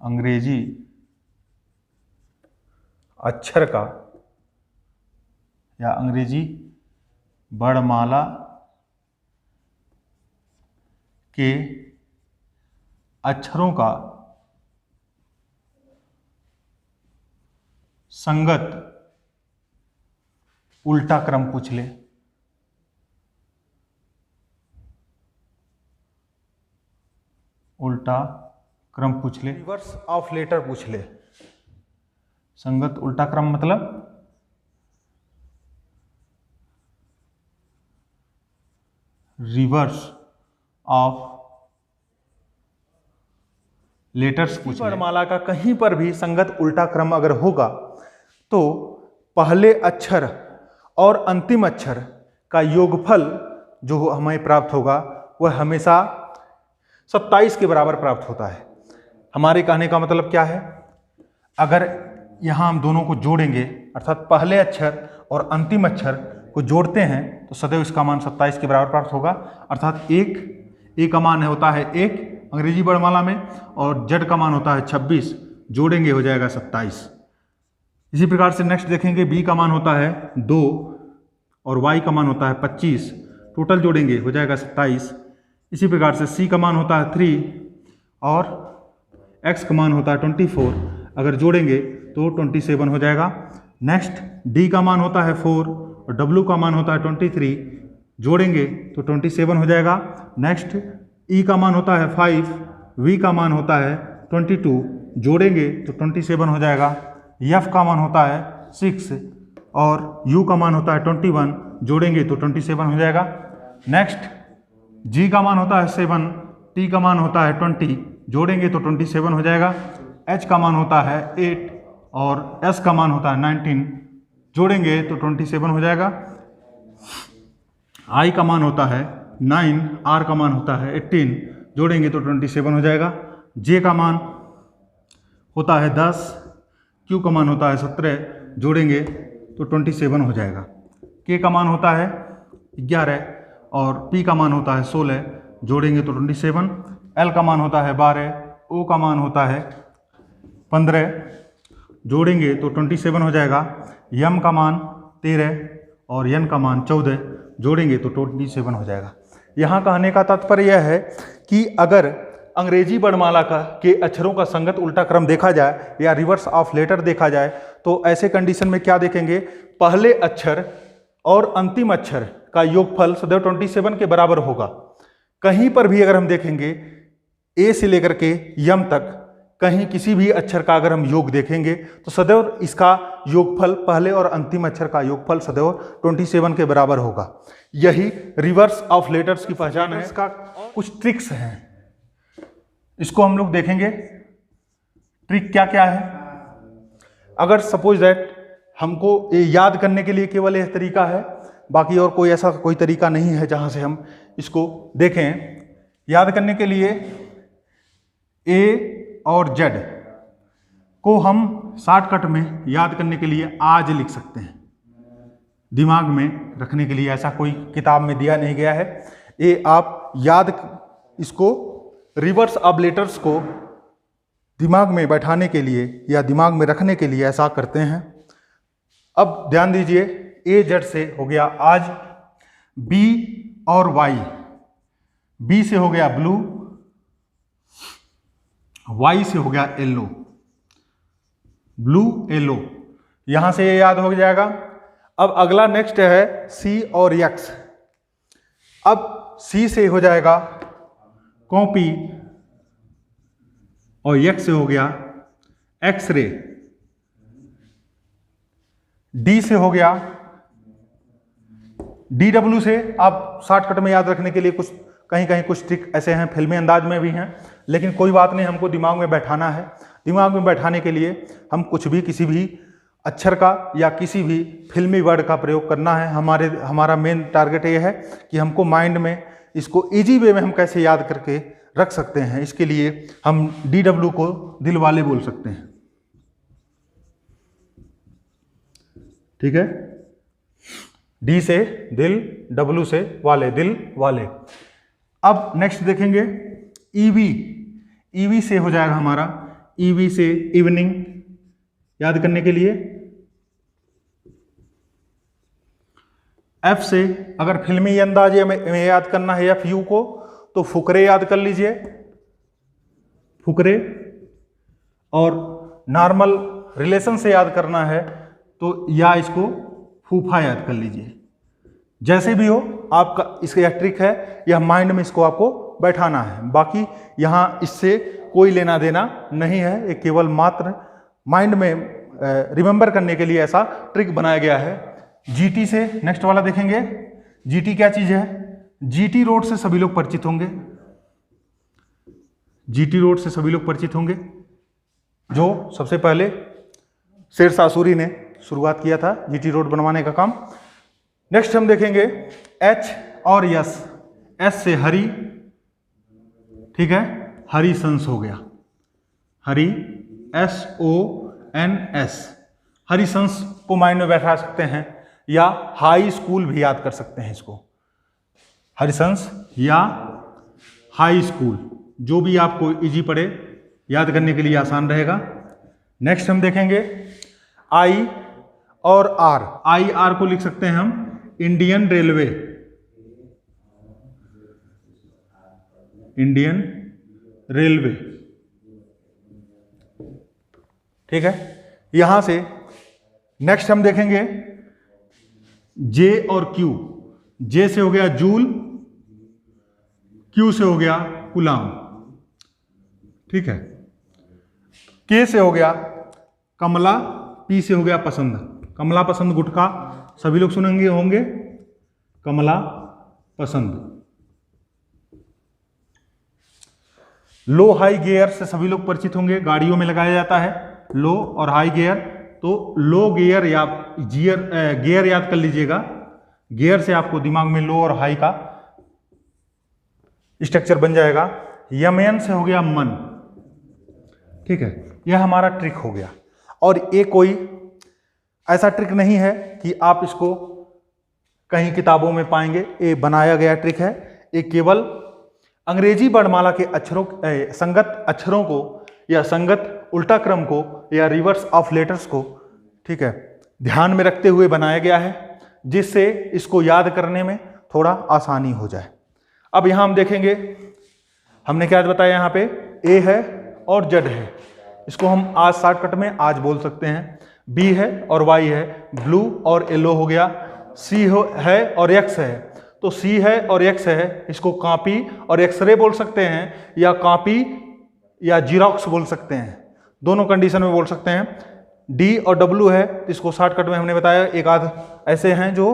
अंग्रेजी अक्षर का या अंग्रेजी वर्णमाला के अक्षरों का संगत उल्टा क्रम पूछ ले। उल्टा क्रम पूछ ले, रिवर्स ऑफ लेटर पूछ ले। संगत उल्टा क्रम मतलब रिवर्स ऑफ लेटर्स पूछ ले। वर्णमाला का कहीं पर भी संगत उल्टा क्रम अगर होगा तो पहले अक्षर और अंतिम अक्षर का योगफल जो हमें प्राप्त होगा वह हमेशा 27 के बराबर प्राप्त होता है। हमारे कहने का मतलब क्या है, अगर यहाँ हम दोनों को जोड़ेंगे अर्थात पहले अक्षर और अंतिम अक्षर को जोड़ते हैं तो सदैव इसका मान 27 के बराबर प्राप्त होगा। अर्थात एक का मान होता है 1 अंग्रेजी वर्णमाला में और जेड का मान होता है 26, जोड़ेंगे हो जाएगा 27। इसी प्रकार से नेक्स्ट देखेंगे, बी का मान होता है 2 और वाई का मान होता है 25, टोटल जोड़ेंगे हो जाएगा 27। इसी प्रकार से सी का मान होता है 3 और एक्स का मान होता है 24, अगर जोड़ेंगे तो 27 हो जाएगा। नेक्स्ट डी का मान होता है 4 और डब्ल्यू का मान होता है 23, जोड़ेंगे तो 27 हो जाएगा। नेक्स्ट ई का मान होता है 5, वी का मान होता है 22, जोड़ेंगे तो 27 हो जाएगा। एफ का मान होता है 6 और यू का मान होता है 21, जोड़ेंगे तो 27 हो जाएगा। नेक्स्ट जी का मान होता है 7, टी का मान होता है 20, जोड़ेंगे तो 27 हो जाएगा। एच का मान होता है 8 और एस का मान होता है 19, जोड़ेंगे तो 27 हो जाएगा। आई का मान होता है 9, आर का मान होता है 18, जोड़ेंगे तो 27 हो जाएगा। जे का मान होता है 10, क्यू का मान होता है 17, जोड़ेंगे तो 27 हो जाएगा। के का मान होता है 11 और पी का मान होता है 16, जोड़ेंगे तो 27। एल का मान होता है 12, ओ का मान होता है 15, जोड़ेंगे तो 27 हो जाएगा। यम का मान 13 और एन का मान 14, जोड़ेंगे तो 27 हो जाएगा। यहाँ कहने का तात्पर्य यह है कि अगर अंग्रेजी वर्णमाला के अक्षरों का संगत उल्टा क्रम देखा जाए या रिवर्स ऑफ लेटर देखा जाए तो ऐसे कंडीशन में क्या देखेंगे, पहले अक्षर और अंतिम अक्षर का योगफल सदैव 27 के बराबर होगा। कहीं पर भी अगर हम देखेंगे ए से लेकर के यम तक कहीं किसी भी अक्षर का अगर हम योग देखेंगे तो सदैव इसका योगफल पहले और अंतिम अक्षर का योगफल सदैव 27 के बराबर होगा। यही रिवर्स ऑफ लेटर्स की पहचान है। इसका कुछ ट्रिक्स हैं, इसको हम लोग देखेंगे। ट्रिक क्या क्या है, अगर सपोज दैट हमको ये याद करने के लिए केवल यह तरीका है, बाकी और कोई ऐसा कोई तरीका नहीं है जहाँ से हम इसको देखें। याद करने के लिए ए और जेड को हम शॉर्टकट में याद करने के लिए आज लिख सकते हैं, दिमाग में रखने के लिए ऐसा कोई किताब में दिया नहीं गया है। ये आप याद इसको रिवर्स ऑफ लेटर्स को दिमाग में बैठाने के लिए या दिमाग में रखने के लिए ऐसा करते हैं। अब ध्यान दीजिए, ए जेड से हो गया आज, बी और वाई, बी से हो गया ब्लू, वाई से हो गया येलो, ब्लू येलो, यहां से ये याद हो जाएगा। अब अगला नेक्स्ट है सी और एक्स। अब सी से हो जाएगा कॉपी और एक्स से हो गया एक्सरे, डी से हो गया डी डब्ल्यू से। आप शॉर्टकट में याद रखने के लिए कुछ कहीं कहीं कुछ ट्रिक ऐसे हैं, फिल्मी अंदाज में भी हैं, लेकिन कोई बात नहीं, हमको दिमाग में बैठाना है। दिमाग में बैठाने के लिए हम कुछ भी किसी भी अक्षर का या किसी भी फिल्मी वर्ड का प्रयोग करना है। हमारा मेन टारगेट ये है कि हमको माइंड में इसको इजी वे में हम कैसे याद करके रख सकते हैं। इसके लिए हम डी डब्ल्यू को दिल वाले बोल सकते हैं, ठीक है। डी से दिल, डब्ल्यू से वाले, दिल वाले। अब नेक्स्ट देखेंगे ईवी, ईवी से हो जाएगा हमारा ईवी से इवनिंग याद करने के लिए, एफ से अगर फिल्मी अंदाजे में याद करना है एफ यू को तो फुकरे याद कर लीजिए, फुकरे। और नॉर्मल रिलेशन से याद करना है तो या इसको फूफा याद कर लीजिए। जैसे भी हो आपका इसका यह ट्रिक है, यह माइंड में इसको आपको बैठाना है, बाकी यहाँ इससे कोई लेना देना नहीं है, ये केवल मात्र माइंड में रिमेंबर करने के लिए ऐसा ट्रिक बनाया गया है। जीटी से नेक्स्ट वाला देखेंगे। जीटी क्या चीज है? जीटी रोड से सभी लोग परिचित होंगे, जीटी रोड से सभी लोग परिचित होंगे, जो सबसे पहले शेरशाह सूरी ने शुरुआत किया था जीटी रोड बनवाने का काम। नेक्स्ट हम देखेंगे एच और यस। एस से हरी, ठीक है, हरी संस हो गया, हरी SONS, हरी संस को माइंड में बैठा सकते हैं या हाई स्कूल भी याद कर सकते हैं इसको, हरिसंस या हाई स्कूल, जो भी आपको इजी पड़े, याद करने के लिए आसान रहेगा। नेक्स्ट हम देखेंगे आई और आर। आई आर को लिख सकते हैं हम इंडियन रेलवे, इंडियन रेलवे, ठीक है। यहां से नेक्स्ट हम देखेंगे जे और क्यू। जे से हो गया जूल, क्यू से हो गया गुलाम, ठीक है। के से हो गया कमला, पी से हो गया पसंद। कमला पसंद गुटखा सभी लोग सुनेंगे होंगे, कमला पसंद। लो हाई गियर से सभी लोग परिचित होंगे, गाड़ियों में लगाया जाता है लो और हाई गियर। तो लो गियर या गियर याद कर लीजिएगा, गियर से आपको दिमाग में लो और हाई का स्ट्रक्चर बन जाएगा। यमयन से हो गया मन, ठीक है, यह हमारा ट्रिक हो गया। और ये कोई ऐसा ट्रिक नहीं है कि आप इसको कहीं किताबों में पाएंगे, ये बनाया गया ट्रिक है। ये केवल अंग्रेजी वर्णमाला के अक्षरों संगत अक्षरों को या संगत उल्टा क्रम को या रिवर्स ऑफ लेटर्स को, ठीक है, ध्यान में रखते हुए बनाया गया है, जिससे इसको याद करने में थोड़ा आसानी हो जाए। अब यहां हम देखेंगे, हमने क्या बताया, यहाँ पे ए है और जेड है, इसको हम आज शॉर्टकट में आज बोल सकते हैं। बी है और वाई है, ब्लू और येलो हो गया। सी है और एक्स है, तो सी है और एक्स है, इसको कॉपी और एक्सरे बोल सकते हैं, या कॉपी या जीरोक्स बोल सकते हैं, दोनों कंडीशन में बोल सकते हैं। डी और डब्ल्यू है, इसको शॉर्टकट में हमने बताया, एक आध ऐसे हैं जो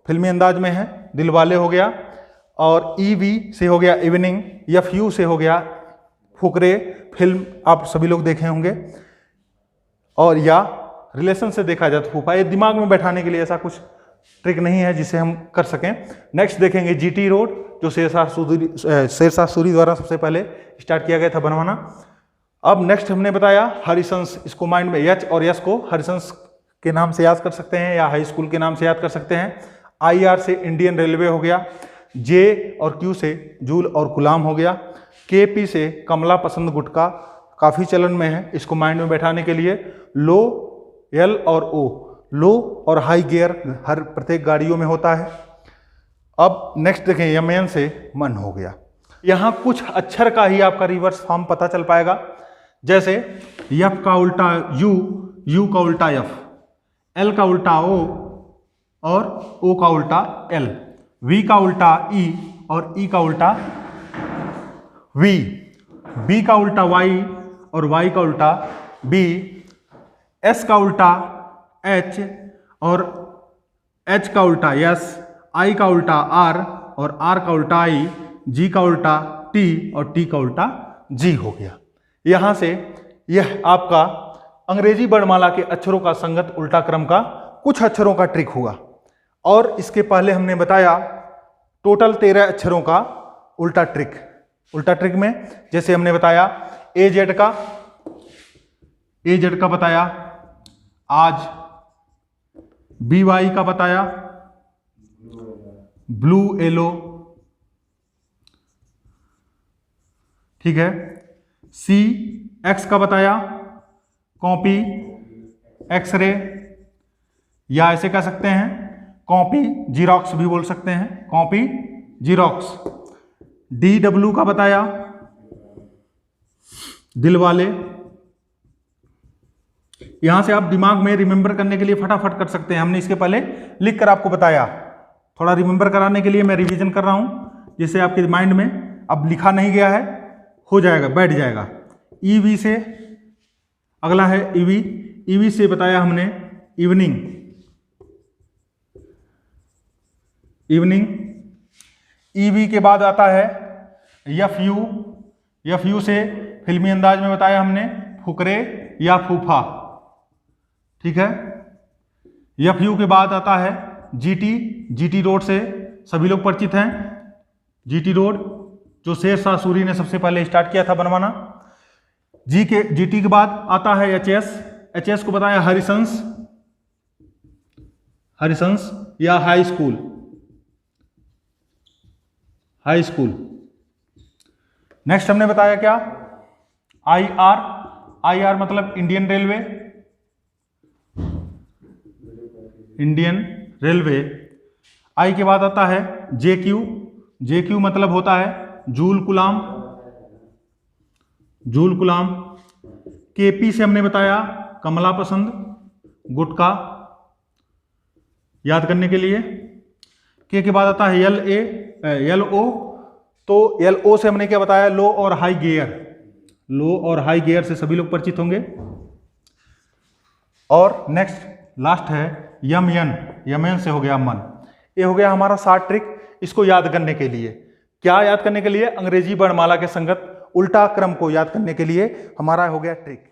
फिल्मी अंदाज में हैं, दिलवाले हो गया। और ईवी से हो गया इवनिंग, एफयू से हो गया फुकरे, फिल्म आप सभी लोग देखे होंगे। और या रिलेशन से देखा जाए तो फूफा। ये दिमाग में बैठाने के लिए ऐसा कुछ ट्रिक नहीं है जिसे हम कर सकें। नेक्स्ट देखेंगे जीटी रोड, जो शेरशाह सूरी द्वारा सबसे पहले स्टार्ट किया गया था बनवाना। अब नेक्स्ट हमने बताया हरिसंस, इसको माइंड में एच और यस को हरिसंस के नाम से याद कर सकते हैं या हाई स्कूल के नाम से याद कर सकते हैं। IR से इंडियन रेलवे हो गया, जे और क्यू से जूल और गुलाम हो गया, KP से कमला पसंद गुटका काफ़ी चलन में है, इसको माइंड में बैठाने के लिए। लो, L और O, लो और हाई गियर हर प्रत्येक गाड़ियों में होता है। अब नेक्स्ट देखें यमयन से मन हो गया। यहाँ कुछ अक्षर का ही आपका रिवर्स फॉर्म पता चल पाएगा, जैसे यफ का उल्टा यू, यू का उल्टा यफ, एल का उल्टा ओ और ओ का उल्टा एल, वी का उल्टा ई और ई का उल्टा वी, बी का उल्टा वाई और वाई का उल्टा बी, एस का उल्टा एच और एच का उल्टा एस, आई का उल्टा आर और आर का उल्टा आई, जी का उल्टा टी और टी का उल्टा जी हो गया। यहां से यह आपका अंग्रेजी वर्णमाला के अक्षरों का संगत उल्टा क्रम का कुछ अक्षरों का ट्रिक हुआ। और इसके पहले हमने बताया टोटल 13 अक्षरों का उल्टा ट्रिक। उल्टा ट्रिक में जैसे हमने बताया AZ का बताया आज, BY का बताया ब्लू येलो, ठीक है। सी एक्स का बताया, कॉपी एक्सरे, या ऐसे कह सकते हैं कॉपी जीरोक्स भी बोल सकते हैं, कॉपी जीरोक्स। डी डब्ल्यू का बताया, दिल वाले। यहां से आप दिमाग में रिमेंबर करने के लिए फटाफट कर सकते हैं, हमने इसके पहले लिख कर आपको बताया। थोड़ा रिमेंबर कराने के लिए मैं रिवीजन कर रहा हूं, जिससे आपके माइंड में अब लिखा नहीं गया है, हो जाएगा, बैठ जाएगा। ईवी से अगला है ईवी। ईवी से बताया हमने इवनिंग, इवनिंग। ईवी के बाद आता है एफ यू। एफ यू से फिल्मी अंदाज में बताया हमने फुकरे या फूफा, ठीक है। एफ यू के बाद आता है जीटी। जीटी रोड से सभी लोग परिचित हैं, जीटी रोड जो शेरशाह सूरी ने सबसे पहले स्टार्ट किया था बनवाना। जीटी के बाद आता है एचएस। एचएस को बताया हरिसंस, हरिसंस या high school, high school. Next हमने बताया क्या, आईआर। आईआर मतलब इंडियन रेलवे, इंडियन रेलवे। आई के बाद आता है जेक्यू। जेक्यू मतलब होता है जूल गुलाम, जूल गुलाम। केपी से हमने बताया कमला पसंद, गुटका, याद करने के लिए। के बाद आता है एल ओ। तो एल ओ से हमने क्या बताया, लो और हाई गियर। लो और हाई गियर से सभी लोग परिचित होंगे। और नेक्स्ट लास्ट है यम एन। यम एन से हो गया मन। ये हो गया हमारा 7 ट्रिक, इसको याद करने के लिए। क्या याद करने के लिए, अंग्रेजी वर्णमाला के संगत उल्टा क्रम को याद करने के लिए हमारा हो गया ट्रिक।